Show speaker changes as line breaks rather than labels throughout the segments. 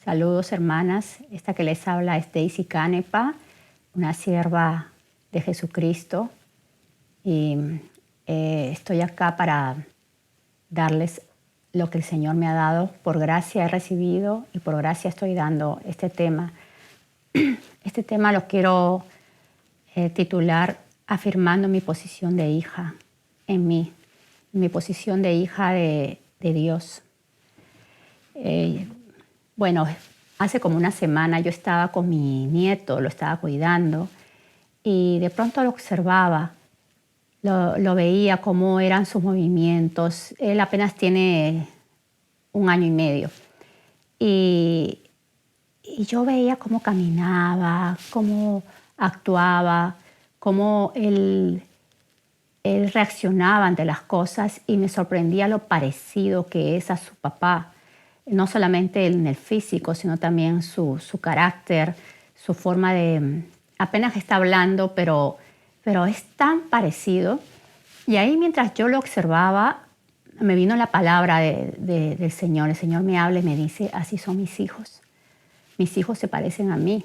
Saludos, hermanas. Esta que les habla es Daisy Canepa, una sierva de Jesucristo. Y estoy acá para darles lo que el Señor me ha dado. Por gracia he recibido y por gracia estoy dando este tema. Este tema lo quiero titular Afirmando mi posición de hija en mí, mi posición de hija de Dios. Bueno, hace como una semana yo estaba con mi nieto, lo estaba cuidando y de pronto lo observaba, lo veía cómo eran sus movimientos. Él apenas tiene 1 año y medio y yo veía cómo caminaba, cómo actuaba, cómo él reaccionaba ante las cosas y me sorprendía lo parecido que es a su papá. No solamente en el físico, sino también su carácter, su forma de... Apenas está hablando, pero es tan parecido. Y ahí mientras yo lo observaba, me vino la palabra del Señor. El Señor me habla y me dice, así son mis hijos. Mis hijos se parecen a mí.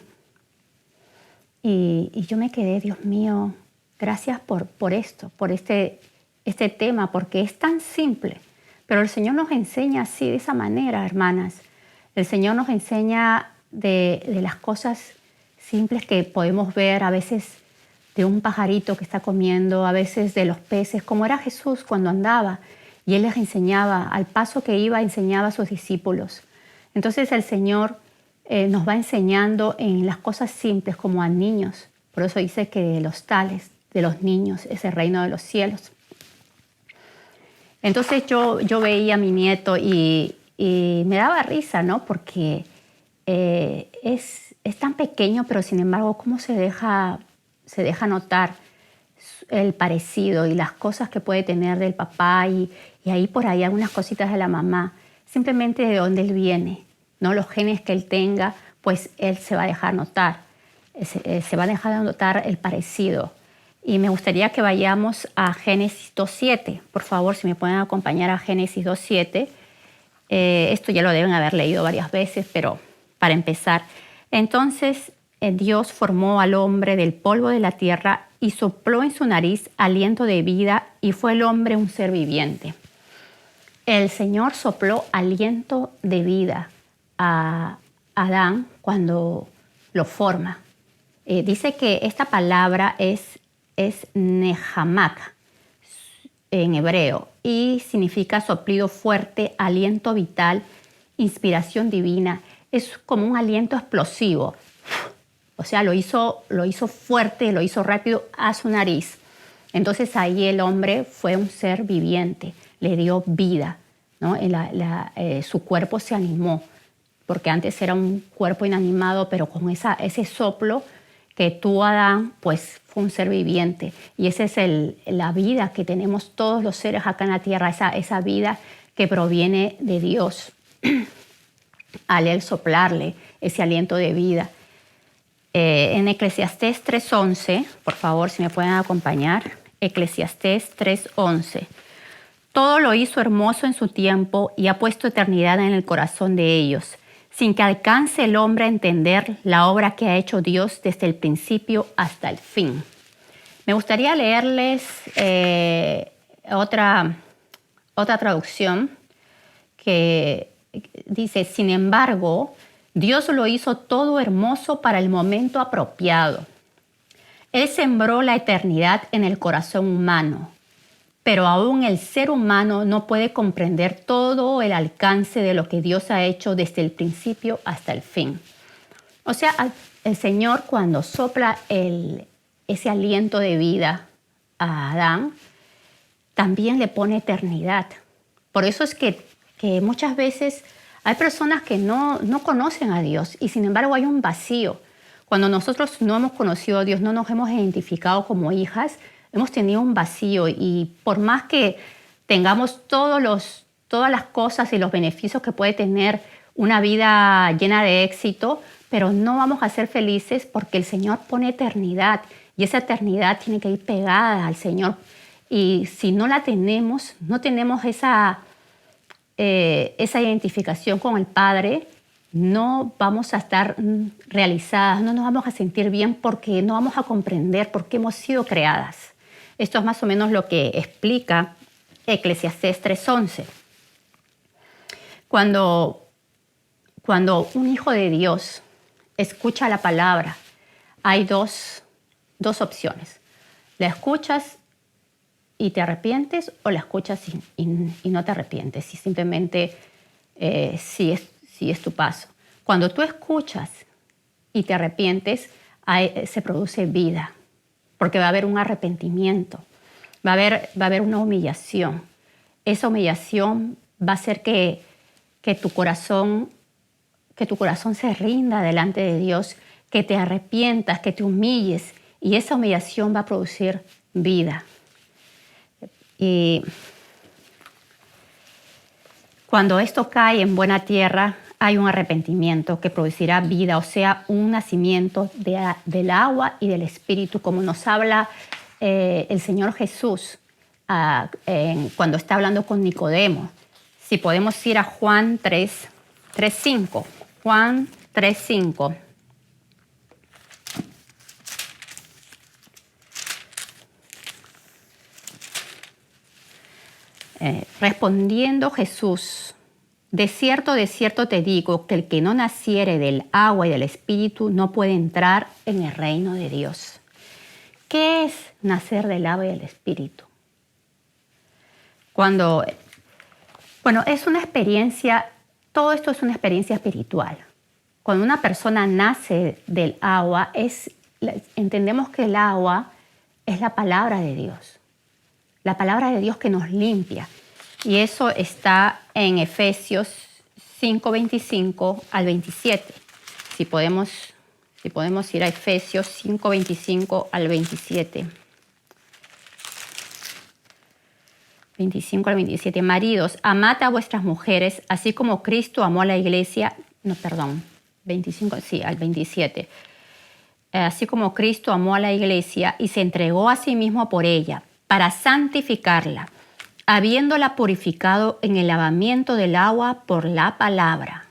Y yo me quedé, Dios mío, gracias por esto, por este tema, porque es tan simple. Pero el Señor nos enseña así, de esa manera, hermanas. El Señor nos enseña de las cosas simples que podemos ver, a veces de un pajarito que está comiendo, a veces de los peces, como era Jesús cuando andaba. Y Él les enseñaba, al paso que iba, enseñaba a sus discípulos. Entonces el Señor nos va enseñando en las cosas simples como a niños. Por eso dice que de los tales, de los niños, es el reino de los cielos. Entonces yo veía a mi nieto y me daba risa, ¿no? Porque es tan pequeño, pero sin embargo, cómo se deja notar el parecido y las cosas que puede tener del papá y ahí por ahí algunas cositas de la mamá, simplemente de dónde él viene, ¿no? Los genes que él tenga, pues él se va a dejar notar, se va a dejar notar el parecido. Y me gustaría que vayamos a Génesis 2.7. Por favor, si me pueden acompañar a Génesis 2.7. Esto ya lo deben haber leído varias veces, pero para empezar. Entonces, Dios formó al hombre del polvo de la tierra y sopló en su nariz aliento de vida y fue el hombre un ser viviente. El Señor sopló aliento de vida a Adán cuando lo forma. Dice que esta palabra es nehamak en hebreo y significa soplido fuerte, aliento vital, inspiración divina. Es como un aliento explosivo. O sea, lo hizo fuerte, lo hizo rápido a su nariz. Entonces ahí el hombre fue un ser viviente, le dio vida, ¿no? Su cuerpo se animó, porque antes era un cuerpo inanimado, pero con ese soplo que tuvo Adán, pues fue un ser viviente. Y esa es la vida que tenemos todos los seres acá en la tierra, esa vida que proviene de Dios. Al él soplarle ese aliento de vida. En Eclesiastés 3.11, por favor, si me pueden acompañar. Eclesiastés 3.11. Todo lo hizo hermoso en su tiempo y ha puesto eternidad en el corazón de ellos, sin que alcance el hombre a entender la obra que ha hecho Dios desde el principio hasta el fin. Me gustaría leerles otra traducción que dice, sin embargo, Dios lo hizo todo hermoso para el momento apropiado. Él sembró la eternidad en el corazón humano, pero aún el ser humano no puede comprender todo el alcance de lo que Dios ha hecho desde el principio hasta el fin. O sea, el Señor cuando sopla ese aliento de vida a Adán, también le pone eternidad. Por eso es que muchas veces hay personas que no conocen a Dios y sin embargo hay un vacío. Cuando nosotros no hemos conocido a Dios, no nos hemos identificado como hijas, hemos tenido un vacío y por más que tengamos todas las cosas y los beneficios que puede tener una vida llena de éxito, pero no vamos a ser felices porque el Señor pone eternidad y esa eternidad tiene que ir pegada al Señor. Y si no la tenemos, no tenemos esa identificación con el Padre, no vamos a estar realizadas, no nos vamos a sentir bien porque no vamos a comprender por qué hemos sido creadas. Esto es más o menos lo que explica Eclesiastés 3:11. Cuando un hijo de Dios escucha la palabra, hay dos opciones. La escuchas y te arrepientes, o la escuchas y no te arrepientes y simplemente sigues tu paso. Cuando tú escuchas y te arrepientes, se produce vida, porque va a haber un arrepentimiento, va a haber una humillación. Esa humillación va a hacer que tu corazón se rinda delante de Dios, que te arrepientas, que te humilles, y esa humillación va a producir vida. Y cuando esto cae en buena tierra, hay un arrepentimiento que producirá vida, o sea, un nacimiento del agua y del Espíritu, como nos habla el Señor Jesús cuando está hablando con Nicodemo. Si podemos ir a Juan 3:5. Juan 3:5. Respondiendo Jesús: de cierto te digo que el que no naciere del agua y del Espíritu no puede entrar en el reino de Dios. ¿Qué es nacer del agua y del Espíritu? Es una experiencia, todo esto es una experiencia espiritual. Cuando una persona nace del agua, entendemos que el agua es la palabra de Dios. La palabra de Dios que nos limpia. Y eso está en Efesios 5:25 al 27. Si podemos ir a Efesios 5:25 al 27. 25 al 27. Maridos, amad a vuestras mujeres, así como Cristo amó a la iglesia. 25, al 27. Así como Cristo amó a la iglesia y se entregó a sí mismo por ella, para santificarla, habiéndola purificado en el lavamiento del agua por la palabra,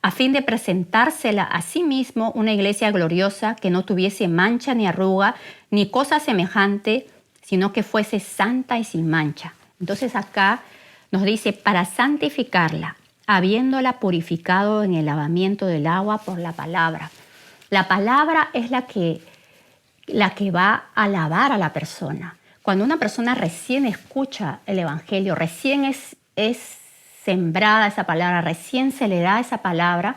a fin de presentársela a sí mismo una iglesia gloriosa que no tuviese mancha ni arruga ni cosa semejante, sino que fuese santa y sin mancha. Entonces acá nos dice, para santificarla, habiéndola purificado en el lavamiento del agua por la palabra. La palabra es la que va a lavar a la persona. Cuando una persona recién escucha el Evangelio, recién es sembrada esa palabra, recién se le da esa palabra,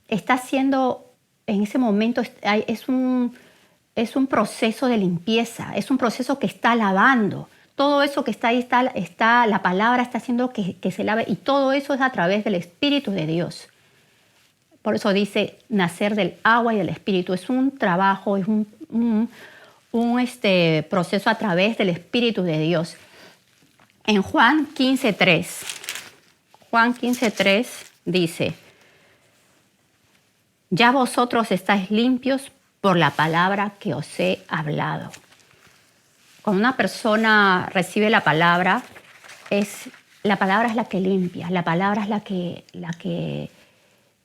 está haciendo, en ese momento es un proceso de limpieza, es un proceso que está lavando. Todo eso que está ahí, la palabra está haciendo que se lave, y todo eso es a través del Espíritu de Dios. Por eso dice nacer del agua y del Espíritu. Es un trabajo, es un proceso a través del Espíritu de Dios. En Juan 15:3 dice, ya vosotros estáis limpios por la palabra que os he hablado. Cuando una persona recibe la palabra es la que limpia, la palabra es la que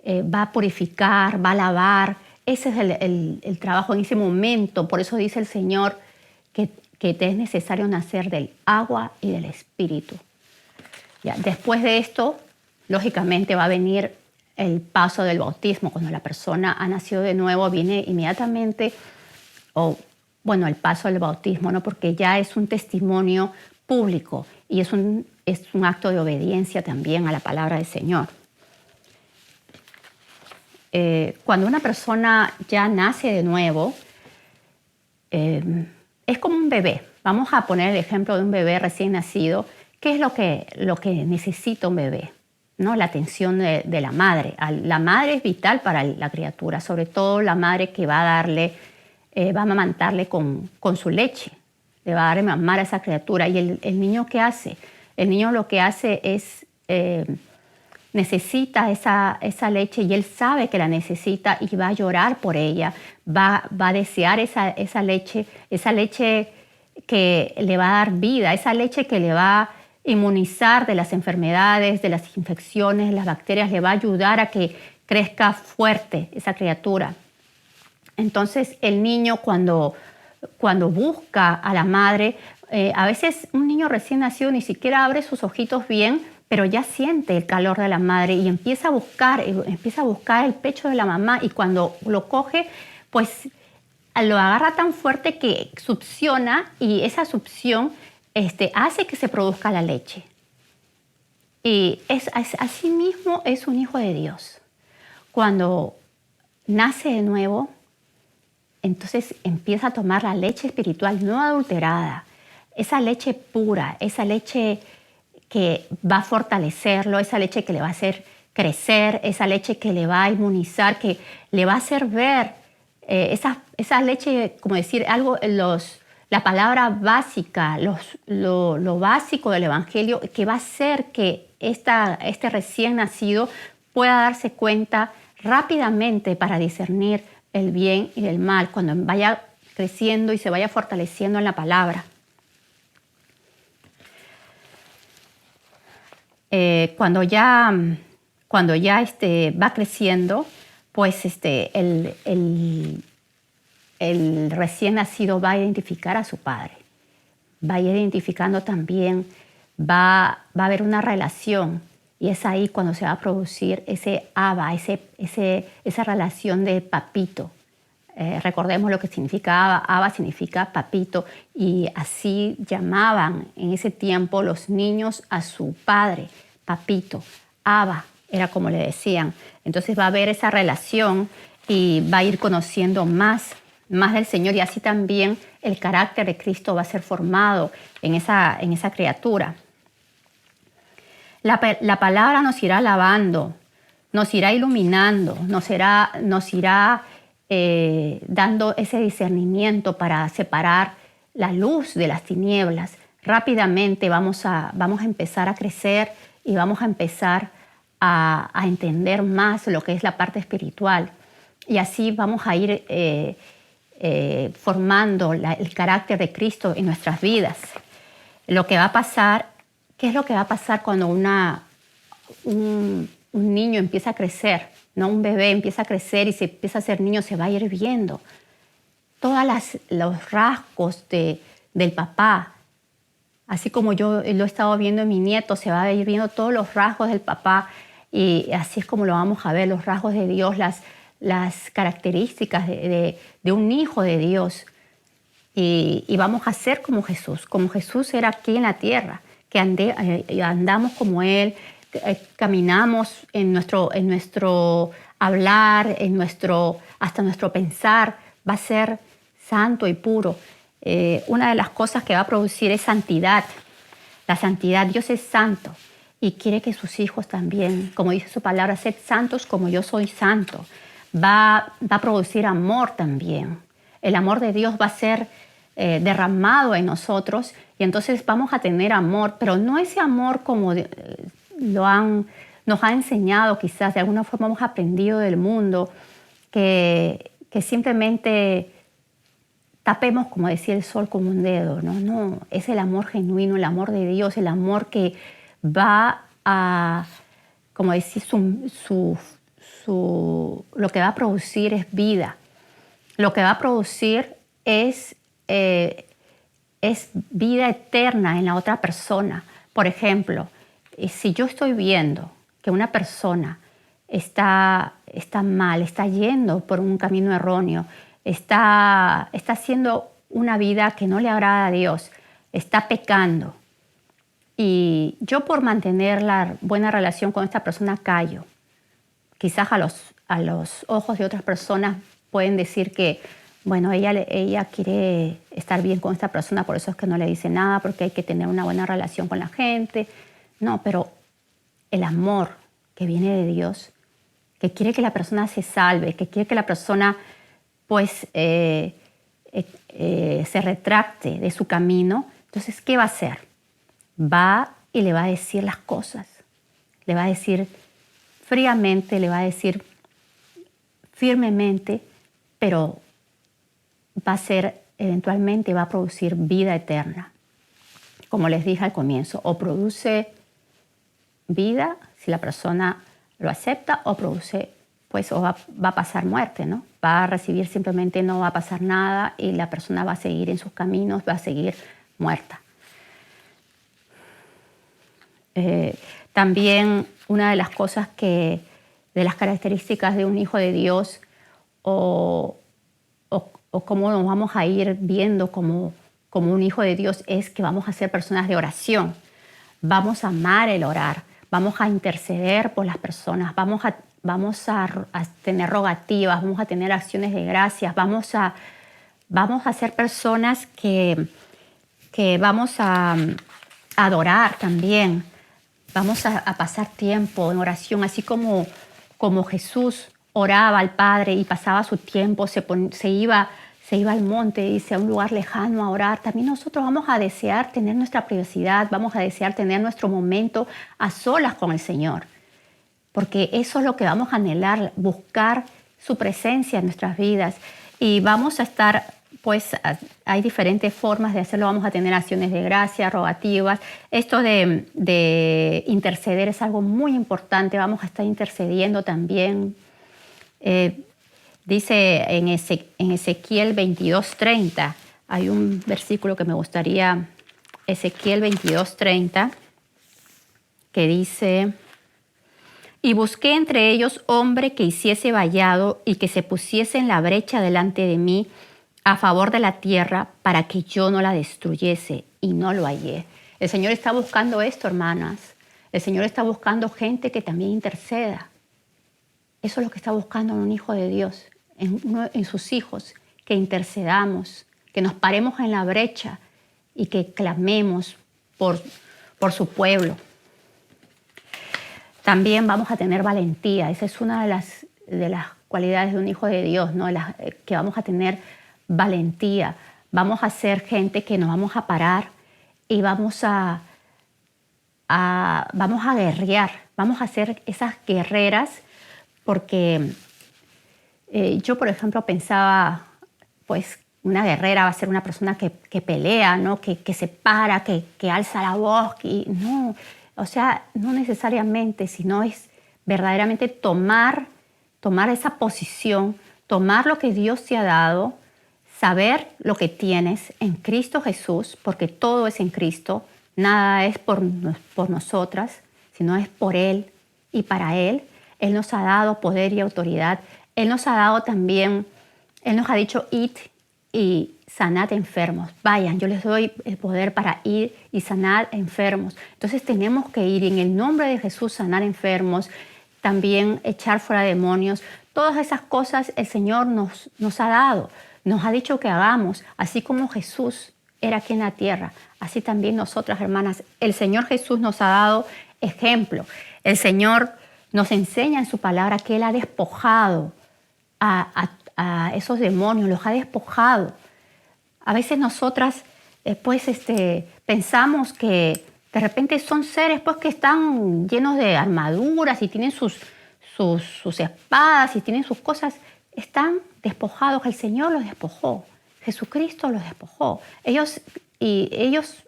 va a purificar, va a lavar. Ese es el trabajo en ese momento. Por eso dice el Señor que te es necesario nacer del agua y del Espíritu. Ya, después de esto, lógicamente va a venir el paso del bautismo. Cuando la persona ha nacido de nuevo, viene inmediatamente, el paso del bautismo, ¿no? Porque ya es un testimonio público y es un acto de obediencia también a la palabra del Señor. Cuando una persona ya nace de nuevo, es como un bebé. Vamos a poner el ejemplo de un bebé recién nacido. ¿Qué es lo que necesita un bebé? ¿No? La atención de la madre. La madre es vital para la criatura, sobre todo la madre que va a amamantarle con su leche. Le va a dar mamar a esa criatura. ¿Y el niño qué hace? El niño lo que hace es necesita esa leche, y él sabe que la necesita y va a llorar por ella, va a desear esa leche que le va a dar vida, esa leche que le va a inmunizar de las enfermedades, de las infecciones, las bacterias, le va a ayudar a que crezca fuerte esa criatura. Entonces el niño cuando busca a la madre, a veces un niño recién nacido ni siquiera abre sus ojitos bien, pero ya siente el calor de la madre y empieza a buscar el pecho de la mamá, y cuando lo coge, pues lo agarra tan fuerte que succiona, y esa succión hace que se produzca la leche. Y así mismo es un hijo de Dios. Cuando nace de nuevo, entonces empieza a tomar la leche espiritual no adulterada, esa leche pura, esa leche que va a fortalecerlo, esa leche que le va a hacer crecer, esa leche que le va a inmunizar, que le va a hacer ver, esa leche, como decir algo, la palabra básica, lo básico del Evangelio, que va a hacer que este recién nacido pueda darse cuenta rápidamente para discernir el bien y el mal, cuando vaya creciendo y se vaya fortaleciendo en la palabra. Cuando ya va creciendo, pues el recién nacido va a identificar a su padre, va a ir identificando también, va a haber una relación, y es ahí cuando se va a producir ese Abba, esa relación de papito. Recordemos lo que significa Abba. Abba significa papito, y así llamaban en ese tiempo los niños a su padre, papito. Abba era como le decían. Entonces va a haber esa relación y va a ir conociendo más del Señor, y así también el carácter de Cristo va a ser formado en esa criatura. La palabra nos irá lavando, nos irá iluminando, nos irá dando ese discernimiento para separar la luz de las tinieblas. Rápidamente vamos a empezar a crecer y vamos a empezar a entender más lo que es la parte espiritual. Y así vamos a ir formando el carácter de Cristo en nuestras vidas. Lo que va a pasar, ¿qué es lo que va a pasar cuando un niño empieza a crecer? ¿No? Un bebé empieza a crecer y se empieza a ser niño, se va a ir viendo todos los rasgos del papá. Así como yo lo he estado viendo en mi nieto, se va a ir viendo todos los rasgos del papá, y así es como lo vamos a ver, los rasgos de Dios, las características de un hijo de Dios. Y vamos a ser como Jesús era aquí en la tierra, que andamos como Él, caminamos en nuestro hablar, hasta nuestro pensar va a ser santo y puro. Una de las cosas que va a producir es santidad. La santidad, Dios es santo y quiere que sus hijos también, como dice su palabra, sed santos como yo soy santo. Va a producir amor también. El amor de Dios va a ser derramado en nosotros, y entonces vamos a tener amor, pero no ese amor como nos ha enseñado, quizás de alguna forma hemos aprendido del mundo, que simplemente tapemos, como decía el sol, con un dedo. No, es el amor genuino, el amor de Dios, el amor que va a, como decir, lo que va a producir es vida. Lo que va a producir es vida eterna en la otra persona. Por ejemplo, si yo estoy viendo que una persona está mal, está yendo por un camino erróneo, está haciendo una vida que no le agrada a Dios, está pecando, y yo por mantener la buena relación con esta persona callo, quizás a los ojos de otras personas pueden decir que, bueno, ella quiere estar bien con esta persona, por eso es que no le dice nada, porque hay que tener una buena relación con la gente. No, pero el amor que viene de Dios, que quiere que la persona se salve, que quiere que la persona pues se retracte de su camino, entonces, ¿qué va a hacer? Va y le va a decir las cosas, le va a decir fríamente, le va a decir firmemente, pero eventualmente va a producir vida eterna. Como les dije al comienzo, o produce vida si la persona lo acepta, o produce pues o va a pasar muerte, ¿no? Va a recibir simplemente, no va a pasar nada y la persona va a seguir en sus caminos, va a seguir muerta. También una de las cosas de las características de un hijo de Dios o cómo nos vamos a ir viendo como un hijo de Dios es que vamos a ser personas de oración. Vamos a amar el orar, vamos a interceder por las personas, vamos a tener rogativas, vamos a tener acciones de gracias, vamos a ser personas que vamos a adorar también. Vamos a pasar tiempo en oración, así como Jesús oraba al Padre y pasaba su tiempo, se iba al monte, dice, a un lugar lejano a orar. También nosotros vamos a desear tener nuestra privacidad, vamos a desear tener nuestro momento a solas con el Señor, porque eso es lo que vamos a anhelar, buscar su presencia en nuestras vidas. Y vamos a estar, pues hay diferentes formas de hacerlo. Vamos a tener acciones de gracia, rogativas. Esto de interceder es algo muy importante. Vamos a estar intercediendo también. Dice en Ezequiel 22:30, hay un versículo que me gustaría, Ezequiel 22:30, que dice: y busqué entre ellos hombre que hiciese vallado y que se pusiese en la brecha delante de mí a favor de la tierra para que yo no la destruyese, y no lo hallé. El Señor está buscando esto, hermanas. El Señor está buscando gente que también interceda. Eso es lo que está buscando en un hijo de Dios, en sus hijos, que intercedamos, que nos paremos en la brecha y que clamemos por su pueblo. También vamos a tener valentía. Esa es una de las cualidades de un hijo de Dios, ¿no? Que vamos a tener valentía. Vamos a ser gente que nos vamos a parar y vamos a guerrear. Vamos a ser esas guerreras porque yo, por ejemplo, pensaba, pues, una guerrera va a ser una persona que pelea, ¿no? Que se para, que alza la voz. Y no, o sea, no necesariamente, sino es verdaderamente tomar esa posición, tomar lo que Dios te ha dado, saber lo que tienes en Cristo Jesús, porque todo es en Cristo, nada es por nosotras, sino es por Él y para Él. Él nos ha dado poder y autoridad. Él nos ha dado también, Él nos ha dicho, id y sanad enfermos. Vayan, yo les doy el poder para ir y sanar enfermos. Entonces tenemos que ir y en el nombre de Jesús sanar enfermos, también echar fuera demonios. Todas esas cosas el Señor nos ha dado, nos ha dicho que hagamos, así como Jesús era aquí en la tierra, así también nosotras, hermanas. El Señor Jesús nos ha dado ejemplo. El Señor nos enseña en su palabra que Él ha despojado a esos demonios, los ha despojado. A veces nosotras pensamos que de repente son seres pues, que están llenos de armaduras y tienen sus espadas y tienen sus cosas. Están despojados, el Señor los despojó, Jesucristo los despojó. Ellos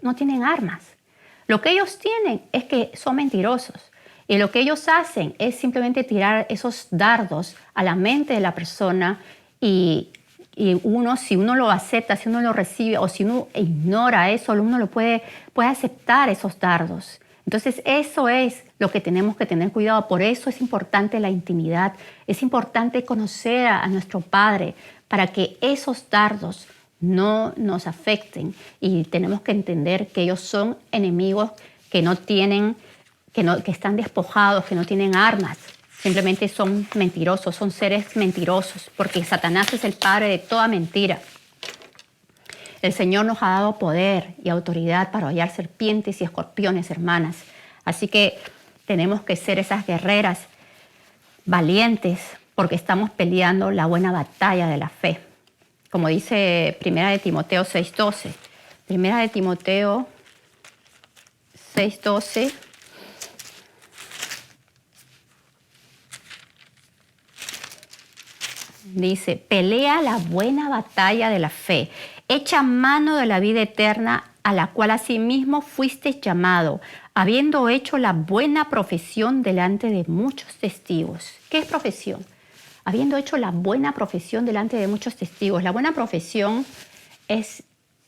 no tienen armas. Lo que ellos tienen es que son mentirosos. Y lo que ellos hacen es simplemente tirar esos dardos a la mente de la persona y si uno lo acepta, si uno lo recibe o si uno ignora eso, uno lo puede aceptar esos dardos. Entonces eso es lo que tenemos que tener cuidado. Por eso es importante la intimidad, es importante conocer a nuestro Padre para que esos dardos no nos afecten. Y tenemos que entender que ellos son enemigos que están despojados, que no tienen armas. Simplemente son mentirosos, son seres mentirosos, porque Satanás es el padre de toda mentira. El Señor nos ha dado poder y autoridad para hollar serpientes y escorpiones, hermanas. Así que tenemos que ser esas guerreras valientes, porque estamos peleando la buena batalla de la fe. Como dice 1 Timoteo 6:12. 1 Timoteo 6:12. Dice, pelea la buena batalla de la fe, echa mano de la vida eterna, a la cual asimismo fuiste llamado, habiendo hecho la buena profesión delante de muchos testigos. ¿Qué es profesión? habiendo hecho la buena profesión delante de muchos testigos. La buena profesión es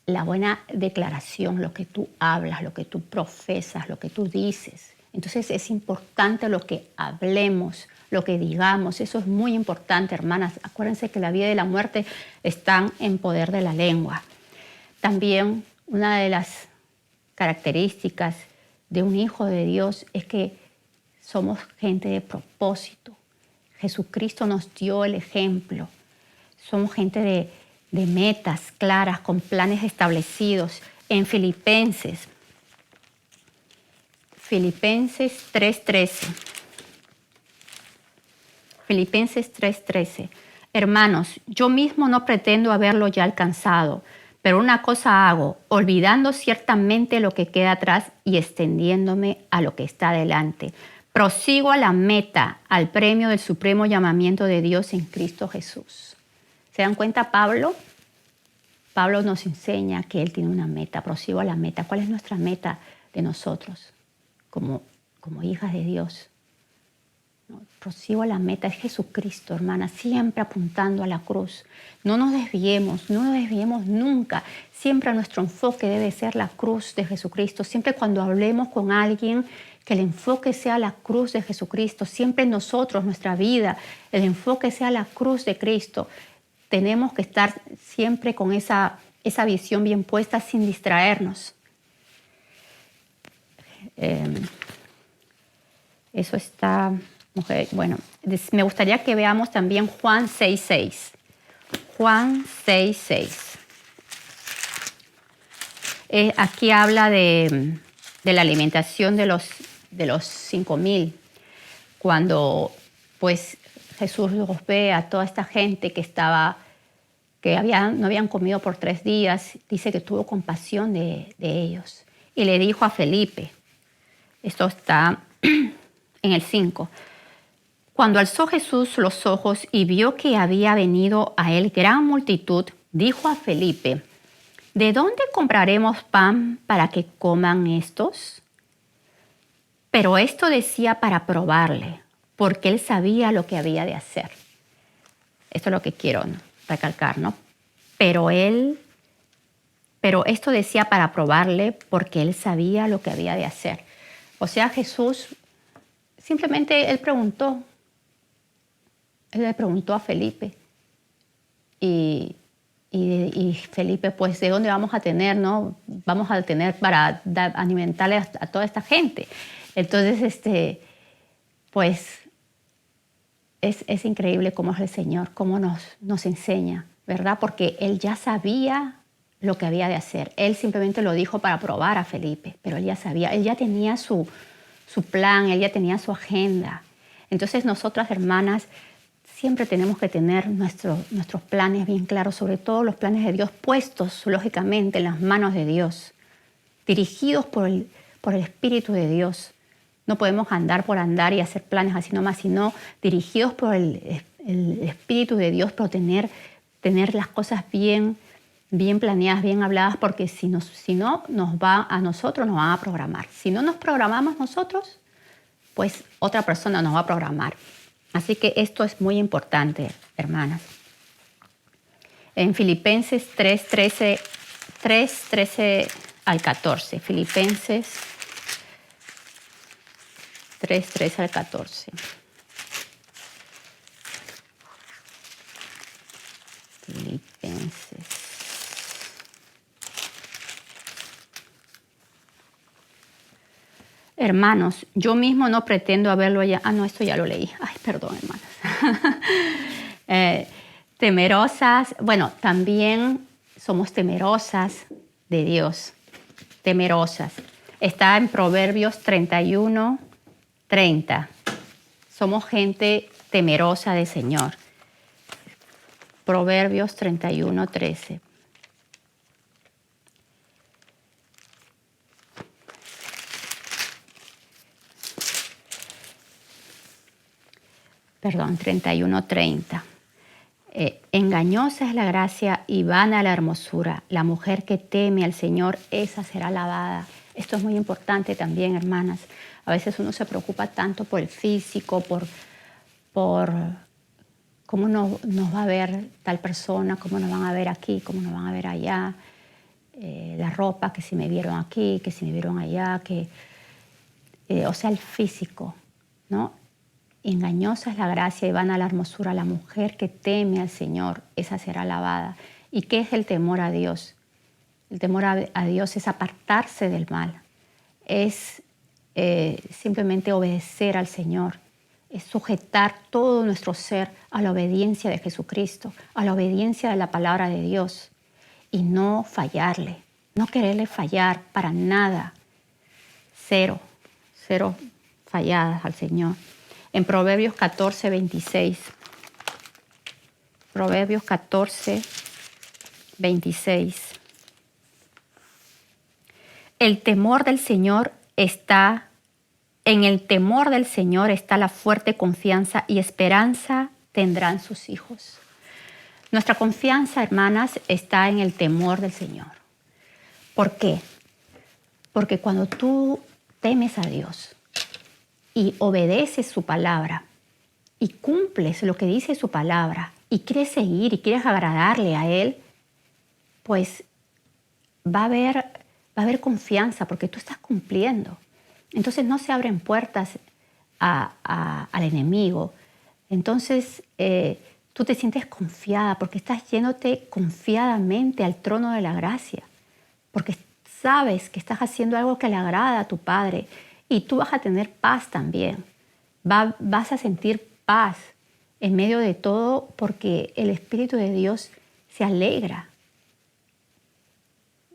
la buena declaración, lo que tú hablas, lo que tú profesas, lo que tú dices. Entonces es importante lo que hablemos, lo que digamos. Eso es muy importante, hermanas. Acuérdense que la vida y la muerte están en poder de la lengua. También una de las características de un hijo de Dios es que somos gente de propósito. Jesucristo nos dio el ejemplo. Somos gente de metas claras, con planes establecidos. En Filipenses 3:13. Filipenses 3:13. Hermanos, yo mismo no pretendo haberlo ya alcanzado, pero una cosa hago, olvidando ciertamente lo que queda atrás y extendiéndome a lo que está delante. Prosigo a la meta, al premio del supremo llamamiento de Dios en Cristo Jesús. ¿Se dan cuenta, Pablo? Pablo nos enseña que él tiene una meta, prosigo a la meta. ¿Cuál es nuestra meta de nosotros como hijas de Dios? ¿No? Prosigo a la meta, es Jesucristo, hermana, siempre apuntando a la cruz. No nos desviemos nunca. Siempre nuestro enfoque debe ser la cruz de Jesucristo. Siempre cuando hablemos con alguien, que el enfoque sea la cruz de Jesucristo. Siempre nosotros, nuestra vida, el enfoque sea la cruz de Cristo. Tenemos que estar siempre con esa visión bien puesta sin distraernos. Eso está... Bueno, me gustaría que veamos también Juan 6:6. Juan 6:6. Aquí habla de la alimentación de los 5,000. Cuando pues Jesús los ve a toda esta gente no habían comido por 3 días, dice que tuvo compasión de ellos. Y le dijo a Felipe, esto está en el 5, cuando alzó Jesús los ojos y vio que había venido a él gran multitud, dijo a Felipe, ¿de dónde compraremos pan para que coman estos? Pero esto decía para probarle, porque él sabía lo que había de hacer. Esto es lo que quiero recalcar, ¿no? Pero esto decía para probarle, porque él sabía lo que había de hacer. O sea, Jesús simplemente él le preguntó a Felipe y Felipe, pues, ¿de dónde vamos a tener, no? Vamos a tener para alimentarle a toda esta gente. Entonces, pues, es increíble cómo es el Señor, cómo nos enseña, ¿verdad? Porque Él ya sabía lo que había de hacer. Él simplemente lo dijo para probar a Felipe, pero Él ya sabía, Él ya tenía su plan, Él ya tenía su agenda. Entonces, nosotras, hermanas, siempre tenemos que tener nuestros planes bien claros, sobre todo los planes de Dios puestos, lógicamente, en las manos de Dios, dirigidos por el Espíritu de Dios. No podemos andar por andar y hacer planes así nomás, sino dirigidos por el Espíritu de Dios, pero tener las cosas bien planeadas, bien habladas, porque si no a nosotros nos van a programar. Si no nos programamos nosotros, pues otra persona nos va a programar. Así que esto es muy importante, hermanas. En Filipenses 3:13 al 14. Filipenses 3:13 al 14. Filipenses. Hermanos, yo mismo no pretendo haberlo ya... no, esto ya lo leí. Ay, perdón, hermanas. Temerosas. Bueno, también somos temerosas de Dios. Temerosas. Está en Proverbios 31:30. Somos gente temerosa del Señor. Proverbios 31:13. Perdón, 31:30. Engañosa es la gracia y vana la hermosura. La mujer que teme al Señor, esa será alabada. Esto es muy importante también, hermanas. A veces uno se preocupa tanto por el físico, por ¿Cómo nos va a ver tal persona? ¿Cómo nos van a ver aquí? ¿Cómo nos van a ver allá? La ropa, que si me vieron aquí, que si me vieron allá, o sea, el físico, ¿no? Engañosa es la gracia y vana la hermosura. La mujer que teme al Señor, esa será alabada. ¿Y qué es el temor a Dios? El temor a Dios es apartarse del mal, es simplemente obedecer al Señor, es sujetar todo nuestro ser a la obediencia de Jesucristo, a la obediencia de la palabra de Dios y no fallarle, no quererle fallar para nada. Cero falladas al Señor. En Proverbios 14, 26. Proverbios 14, 26. El temor del Señor está, en el temor del Señor está la fuerte confianza y esperanza tendrán sus hijos. Nuestra confianza, hermanas, está en el temor del Señor. ¿Por qué? Porque cuando tú temes a Dios y obedeces su palabra y cumples lo que dice su palabra y quieres seguir y quieres agradarle a Él, pues va a haber confianza porque tú estás cumpliendo. Entonces no se abren puertas al enemigo. Entonces tú te sientes confiada porque estás yéndote confiadamente al trono de la gracia. Porque sabes que estás haciendo algo que le agrada a tu Padre y tú vas a tener paz también. Vas a sentir paz en medio de todo porque el Espíritu de Dios se alegra.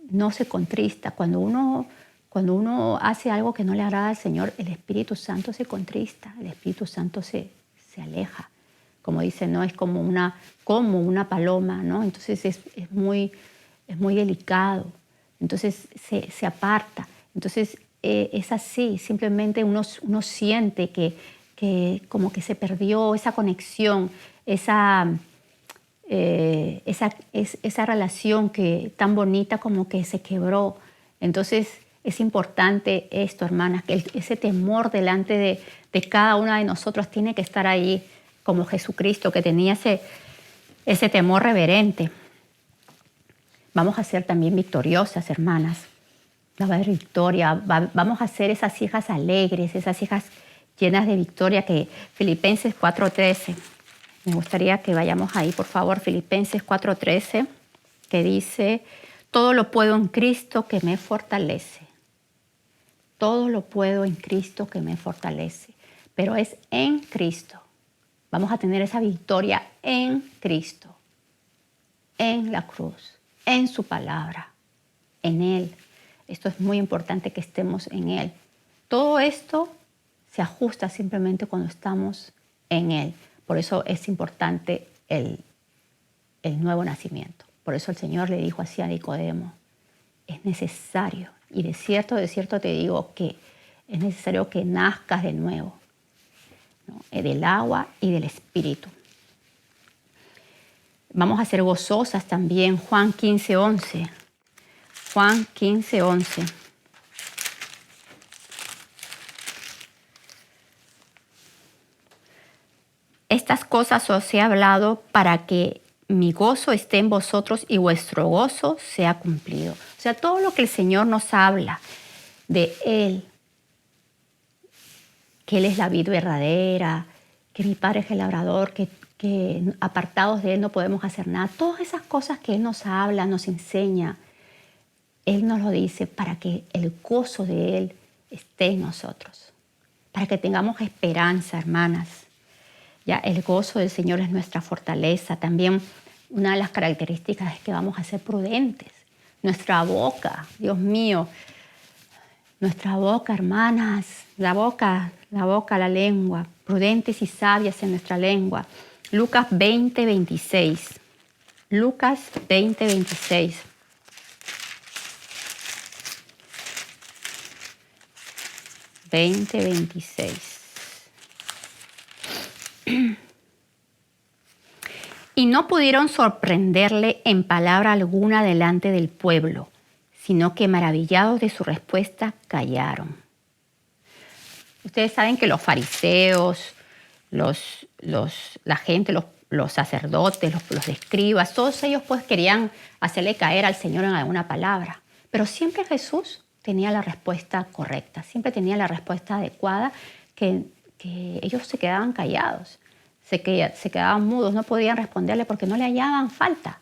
No se contrista. Cuando uno hace algo que no le agrada al Señor, el Espíritu Santo se contrista, el Espíritu Santo se aleja. Como dice, no es como una paloma, ¿no? Entonces es muy delicado. Entonces se aparta. Entonces es así, simplemente uno siente que como que se perdió esa conexión, esa relación que tan bonita como que se quebró. Entonces es importante esto, hermanas, que ese temor delante de cada una de nosotros tiene que estar ahí, como Jesucristo, que tenía ese temor reverente. Vamos a ser también victoriosas, hermanas. Va a haber victoria. Vamos a ser esas hijas alegres, esas hijas llenas de victoria que Filipenses 4:13. Me gustaría que vayamos ahí, por favor, Filipenses 4:13, que dice, todo lo puedo en Cristo que me fortalece. Todo lo puedo en Cristo que me fortalece. Pero es en Cristo. Vamos a tener esa victoria en Cristo, en la cruz, en su palabra, en Él. Esto es muy importante que estemos en Él. Todo esto se ajusta simplemente cuando estamos en Él. Por eso es importante el nuevo nacimiento. Por eso el Señor le dijo así a Nicodemo, es necesario, y de cierto te digo que es necesario que nazcas de nuevo, ¿no? Del agua y del Espíritu. Vamos a ser gozosas también. Juan 15:11. Juan 15:11. Estas cosas os he hablado para que mi gozo esté en vosotros y vuestro gozo sea cumplido. O sea, todo lo que el Señor nos habla de Él, que Él es la vid verdadera, que mi Padre es el labrador, que apartados de Él no podemos hacer nada. Todas esas cosas que Él nos habla, nos enseña, Él nos lo dice para que el gozo de Él esté en nosotros, para que tengamos esperanza, hermanas. Ya, el gozo del Señor es nuestra fortaleza. También una de las características es que vamos a ser prudentes. Nuestra boca, Dios mío, nuestra boca, hermanas, la boca, la lengua, prudentes y sabias en nuestra lengua. Lucas 20:26. Lucas 20:26. Y no pudieron sorprenderle en palabra alguna delante del pueblo, sino que maravillados de su respuesta callaron. Ustedes saben que los fariseos, la gente, los sacerdotes, los escribas, todos ellos pues querían hacerle caer al Señor en alguna palabra. Pero siempre Jesús tenía la respuesta correcta, siempre tenía la respuesta adecuada, que ellos se quedaban callados, se quedaban mudos, no podían responderle porque no le hallaban falta.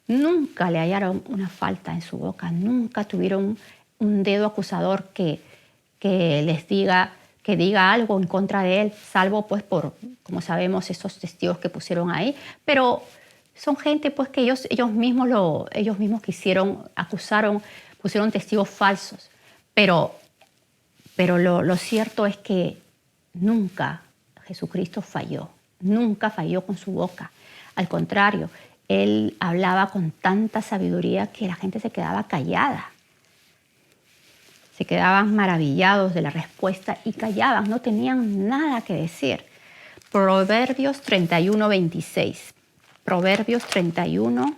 Nunca le hallaron una falta en su boca, nunca tuvieron un dedo acusador que les diga algo en contra de él, salvo pues por, como sabemos, esos testigos que pusieron ahí. Pero son gente pues que ellos mismos acusaron, pusieron testigos falsos. Pero lo cierto es que nunca Jesucristo falló, nunca falló con su boca. Al contrario, él hablaba con tanta sabiduría que la gente se quedaba callada. Se quedaban maravillados de la respuesta y callaban, no tenían nada que decir. Proverbios 31, 26. Proverbios 31,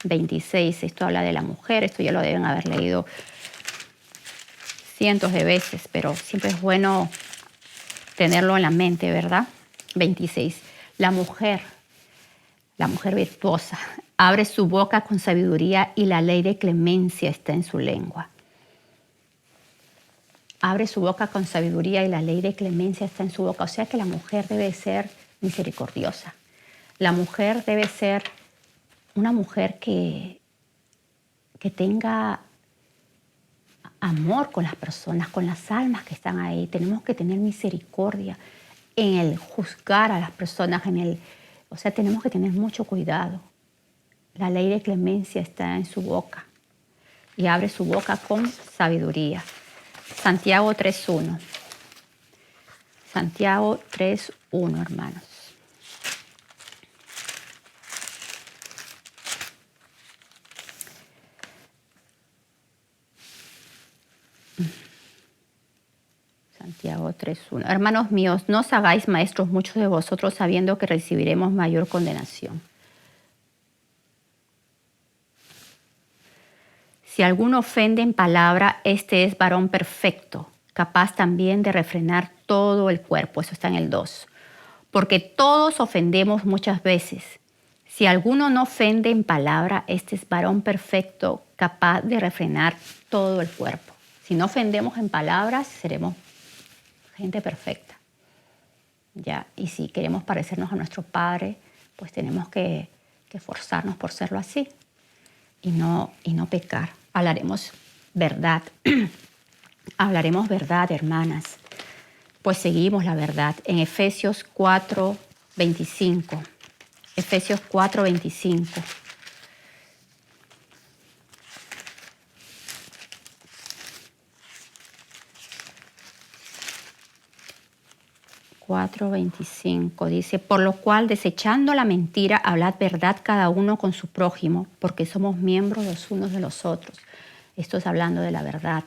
26. Esto habla de la mujer, esto ya lo deben haber leído cientos de veces, pero siempre es bueno tenerlo en la mente, ¿verdad? 26. La mujer virtuosa, abre su boca con sabiduría y la ley de clemencia está en su lengua. Abre su boca con sabiduría y la ley de clemencia está en su boca. O sea que la mujer debe ser misericordiosa. La mujer debe ser una mujer que tenga amor con las personas, con las almas que están ahí. Tenemos que tener misericordia en el juzgar a las personas, o sea, tenemos que tener mucho cuidado. La ley de clemencia está en su boca y abre su boca con sabiduría. Santiago 3.1. Santiago 3.1, hermanos. Santiago 3.1. Hermanos míos, no os hagáis maestros muchos de vosotros sabiendo que recibiremos mayor condenación. Si alguno ofende en palabra, este es varón perfecto, capaz también de refrenar todo el cuerpo. Eso está en el 2. Porque todos ofendemos muchas veces. Si alguno no ofende en palabra, este es varón perfecto, capaz de refrenar todo el cuerpo. Si no ofendemos en palabras, seremos gente perfecta. ¿Ya? Y si queremos parecernos a nuestro Padre, pues tenemos que esforzarnos por serlo así y no pecar. Hablaremos verdad. Hablaremos verdad, hermanas. Pues seguimos la verdad. En Efesios 4:25. Efesios 4:25. Dice, por lo cual, desechando la mentira, hablad verdad cada uno con su prójimo, porque somos miembros los unos de los otros. Esto es hablando de la verdad.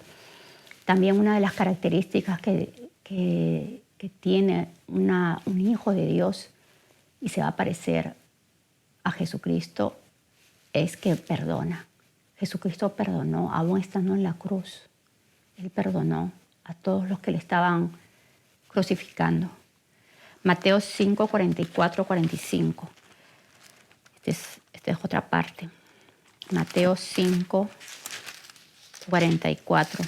También una de las características que tiene un hijo de Dios y se va a parecer a Jesucristo es que perdona. Jesucristo perdonó, aún estando en la cruz. Él perdonó a todos los que le estaban crucificando. Mateo 5, 44, 45. Esta es otra parte. Mateo 5, 44.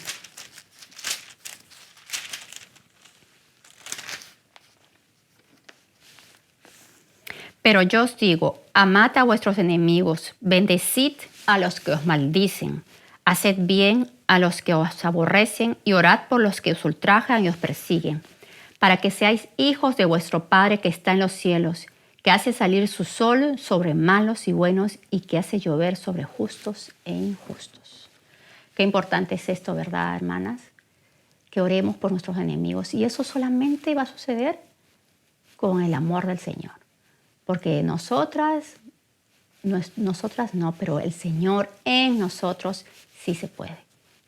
Pero yo os digo, amad a vuestros enemigos, bendecid a los que os maldicen, haced bien a los que os aborrecen y orad por los que os ultrajan y os persiguen, para que seáis hijos de vuestro Padre que está en los cielos, que hace salir su sol sobre malos y buenos y que hace llover sobre justos e injustos. Qué importante es esto, ¿verdad, hermanas? Que oremos por nuestros enemigos. Y eso solamente va a suceder con el amor del Señor. Porque nosotras no, pero el Señor en nosotros sí se puede.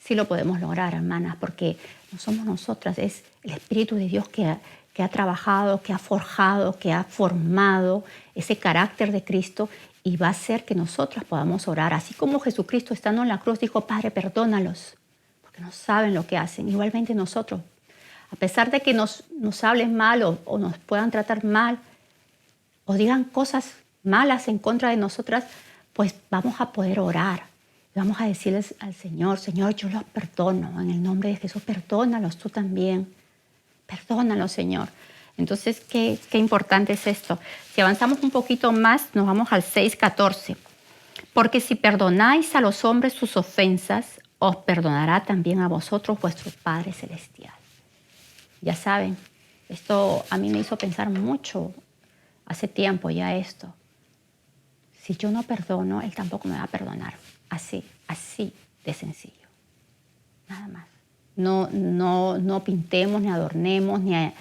Sí lo podemos lograr, hermanas, porque no somos nosotras, es el Espíritu de Dios que ha trabajado, que ha forjado, que ha formado ese carácter de Cristo y va a hacer que nosotras podamos orar. Así como Jesucristo estando en la cruz dijo, Padre, perdónalos, porque no saben lo que hacen. Igualmente nosotros, a pesar de que nos hablen mal o nos puedan tratar mal, o digan cosas malas en contra de nosotras, pues vamos a poder orar. Vamos a decirles al Señor, Señor, yo los perdono. En el nombre de Jesús, perdónalos tú también. Perdónalos, Señor. Entonces, qué importante es esto. Si avanzamos un poquito más, nos vamos al 6:14. Porque si perdonáis a los hombres sus ofensas, os perdonará también a vosotros vuestro Padre Celestial. Ya saben, esto a mí me hizo pensar mucho hace tiempo ya esto. Si yo no perdono, Él tampoco me va a perdonar. Así de sencillo. Nada más. No pintemos, ni adornemos, ni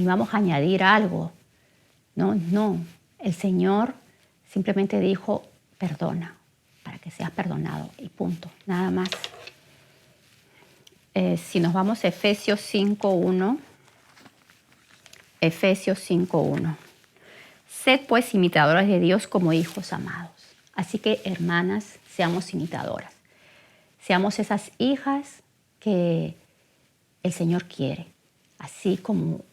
vamos a añadir algo. No. El Señor simplemente dijo, perdona, para que seas perdonado y punto. Nada más. Si nos vamos a Efesios 5:1. Efesios 5:1. Sed pues imitadoras de Dios como hijos amados. Así que, hermanas, seamos imitadoras. Seamos esas hijas que el Señor quiere. Así como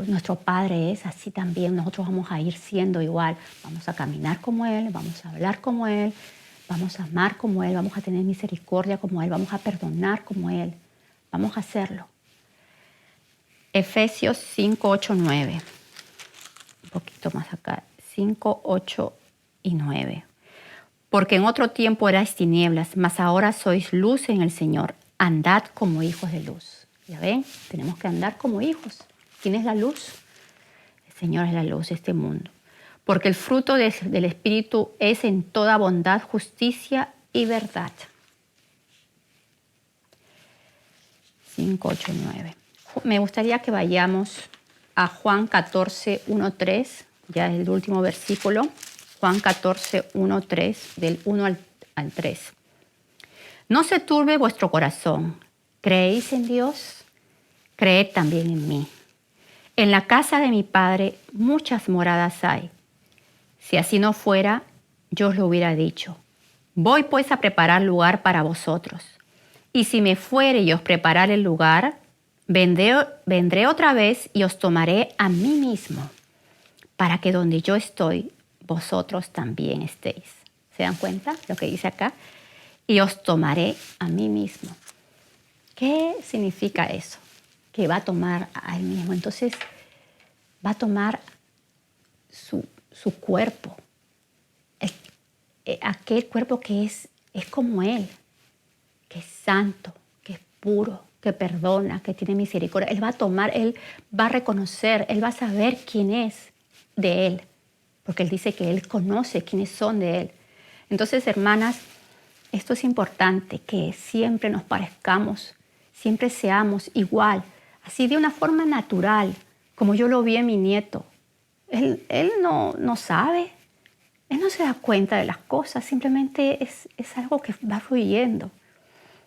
nuestro Padre es, así también nosotros vamos a ir siendo igual. Vamos a caminar como Él, vamos a hablar como Él, vamos a amar como Él, vamos a tener misericordia como Él, vamos a perdonar como Él. Vamos a hacerlo. Efesios 5, 8, 9. Un poquito más acá. 5, 8 y 9. Porque en otro tiempo erais tinieblas, mas ahora sois luz en el Señor. Andad como hijos de luz. ¿Ya ven? Tenemos que andar como hijos. ¿Quién es la luz? El Señor es la luz de este mundo. Porque el fruto del Espíritu es en toda bondad, justicia y verdad. 5, 8, 9. Me gustaría que vayamos a Juan 14, 1, 3. Ya es el último versículo. Juan 14, 1, 3, del 1 al 3. No se turbe vuestro corazón. ¿Creéis en Dios? Creed también en mí. En la casa de mi Padre muchas moradas hay. Si así no fuera, yo os lo hubiera dicho. Voy pues a preparar lugar para vosotros. Y si me fuere y os preparare el lugar, vendré otra vez y os tomaré a mí mismo, para que donde yo estoy, vosotros también estéis. ¿Se dan cuenta lo que dice acá? Y os tomaré a mí mismo. ¿Qué significa eso? Que va a tomar a Él mismo. Entonces, va a tomar su cuerpo. Aquel cuerpo que es como Él, que es santo, que es puro, que perdona, que tiene misericordia. Él va a tomar, Él va a reconocer, Él va a saber quién es de Él. Porque Él dice que Él conoce quiénes son de Él. Entonces, hermanas, esto es importante, que siempre nos parezcamos, siempre seamos igual, así de una forma natural, como yo lo vi en mi nieto. Él no sabe, Él no se da cuenta de las cosas, simplemente es algo que va fluyendo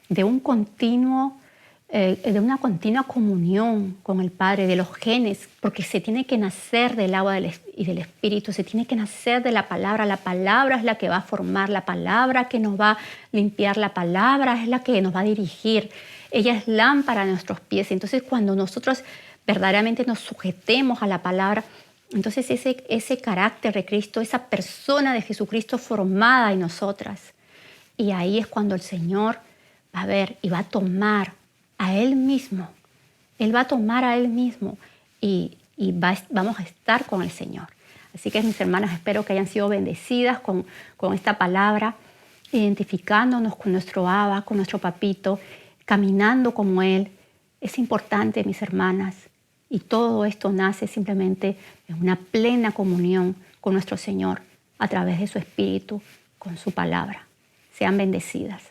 de una continua comunión con el Padre, de los genes, porque se tiene que nacer del agua y del Espíritu, se tiene que nacer de la palabra. La palabra es la que va a formar, la palabra que nos va a limpiar, la palabra es la que nos va a dirigir. Ella es lámpara a nuestros pies. Entonces, cuando nosotros verdaderamente nos sujetemos a la palabra, entonces ese carácter de Cristo, esa persona de Jesucristo formada en nosotras. Y ahí es cuando el Señor va a ver y va a tomar a Él mismo. Él va a tomar a Él mismo y vamos a estar con el Señor. Así que, mis hermanas, espero que hayan sido bendecidas con esta palabra, identificándonos con nuestro Abba, con nuestro Papito, caminando como Él. Es importante, mis hermanas, y todo esto nace simplemente de una plena comunión con nuestro Señor a través de su Espíritu, con su palabra. Sean bendecidas.